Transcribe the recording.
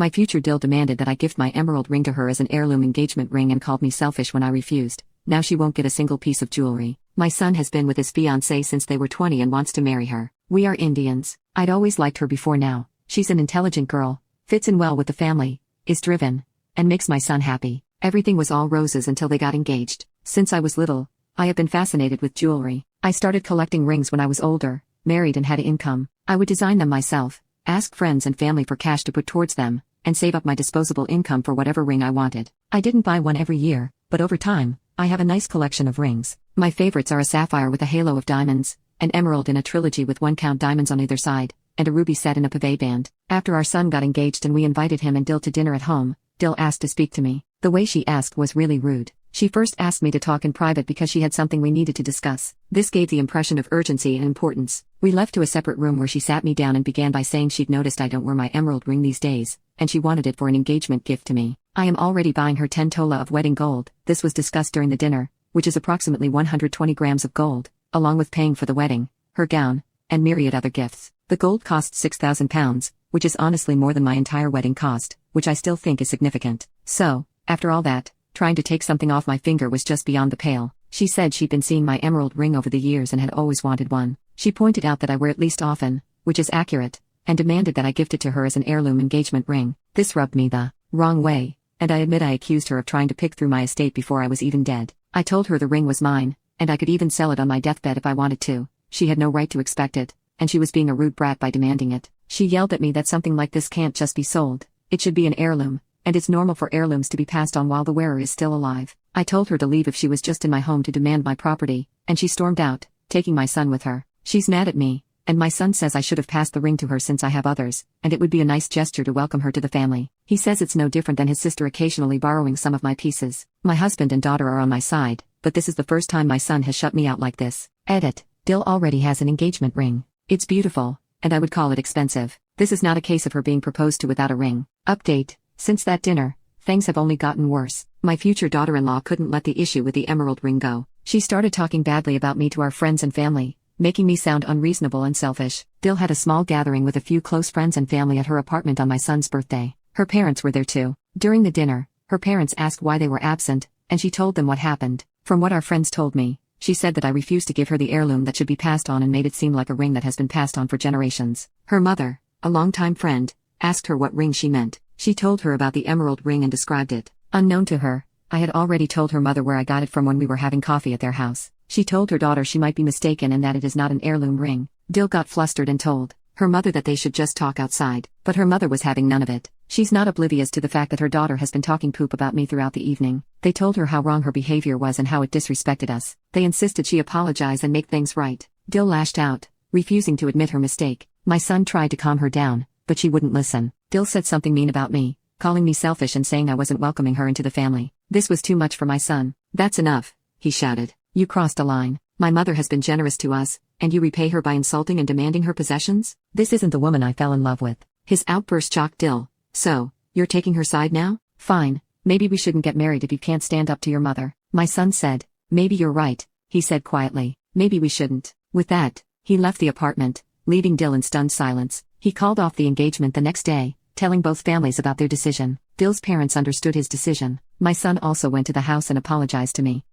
My future DIL demanded that I gift my emerald ring to her as an heirloom engagement ring and called me selfish when I refused. Now she won't get a single piece of jewelry. My son has been with his fiancée since they were 20 and wants to marry her. We are Indians. I'd always liked her before now. She's an intelligent girl, fits in well with the family, is driven, and makes my son happy. Everything was all roses until they got engaged. Since I was little, I have been fascinated with jewelry. I started collecting rings when I was older, married and had an income. I would design them myself, ask friends and family for cash to put towards them, and save up my disposable income for whatever ring I wanted. I didn't buy one every year, but over time, I have a nice collection of rings. My favorites are a sapphire with a halo of diamonds, an emerald in a trilogy with 1-count diamonds on either side, and a ruby set in a pavé band. After our son got engaged and we invited him and DIL to dinner at home, DIL asked to speak to me. The way she asked was really rude. She first asked me to talk in private because she had something we needed to discuss. This gave the impression of urgency and importance. We left to a separate room where she sat me down and began by saying she'd noticed I don't wear my emerald ring these days, and she wanted it for an engagement gift to me. I am already buying her 10 tola of wedding gold. This was discussed during the dinner, which is approximately 120 grams of gold, along with paying for the wedding, her gown, and myriad other gifts. The gold cost £6,000, which is honestly more than my entire wedding cost, which I still think is significant. So, after all that, trying to take something off my finger was just beyond the pale. She said she'd been seeing my emerald ring over the years and had always wanted one. She pointed out that I wear it least often, which is accurate, and demanded that I gift it to her as an heirloom engagement ring. This rubbed me the wrong way, and I admit I accused her of trying to pick through my estate before I was even dead. I told her the ring was mine, and I could even sell it on my deathbed if I wanted to. She had no right to expect it, and she was being a rude brat by demanding it. She yelled at me that something like this can't just be sold. It should be an heirloom, and it's normal for heirlooms to be passed on while the wearer is still alive. I told her to leave if she was just in my home to demand my property, and she stormed out, taking my son with her. She's mad at me, and my son says I should have passed the ring to her since I have others, and it would be a nice gesture to welcome her to the family. He says it's no different than his sister occasionally borrowing some of my pieces. My husband and daughter are on my side, but this is the first time my son has shut me out like this. Edit. DIL already has an engagement ring. It's beautiful, and I would call it expensive. This is not a case of her being proposed to without a ring. Update. Since that dinner, things have only gotten worse. My future daughter-in-law couldn't let the issue with the emerald ring go. She started talking badly about me to our friends and family, making me sound unreasonable and selfish. DIL had a small gathering with a few close friends and family at her apartment on my son's birthday. Her parents were there too. During the dinner, her parents asked why they were absent, and she told them what happened. From what our friends told me, she said that I refused to give her the heirloom that should be passed on and made it seem like a ring that has been passed on for generations. Her mother, a longtime friend, asked her what ring she meant. She told her about the emerald ring and described it. Unknown to her, I had already told her mother where I got it from when we were having coffee at their house. She told her daughter she might be mistaken and that it is not an heirloom ring. DIL got flustered and told her mother that they should just talk outside, but her mother was having none of it. She's not oblivious to the fact that her daughter has been talking poop about me throughout the evening. They told her how wrong her behavior was and how it disrespected us. They insisted she apologize and make things right. DIL lashed out, refusing to admit her mistake. My son tried to calm her down, but she wouldn't listen. DIL said something mean about me, calling me selfish and saying I wasn't welcoming her into the family. This was too much for my son. That's enough, he shouted. You crossed a line. My mother has been generous to us, and you repay her by insulting and demanding her possessions? This isn't the woman I fell in love with. His outburst shocked DIL. So, you're taking her side now? Fine, maybe we shouldn't get married if you can't stand up to your mother. My son said. Maybe you're right, he said quietly. Maybe we shouldn't. With that, he left the apartment, leaving DIL in stunned silence. He called off the engagement the next day, telling both families about their decision. DIL's parents understood his decision. My son also went to the house and apologized to me.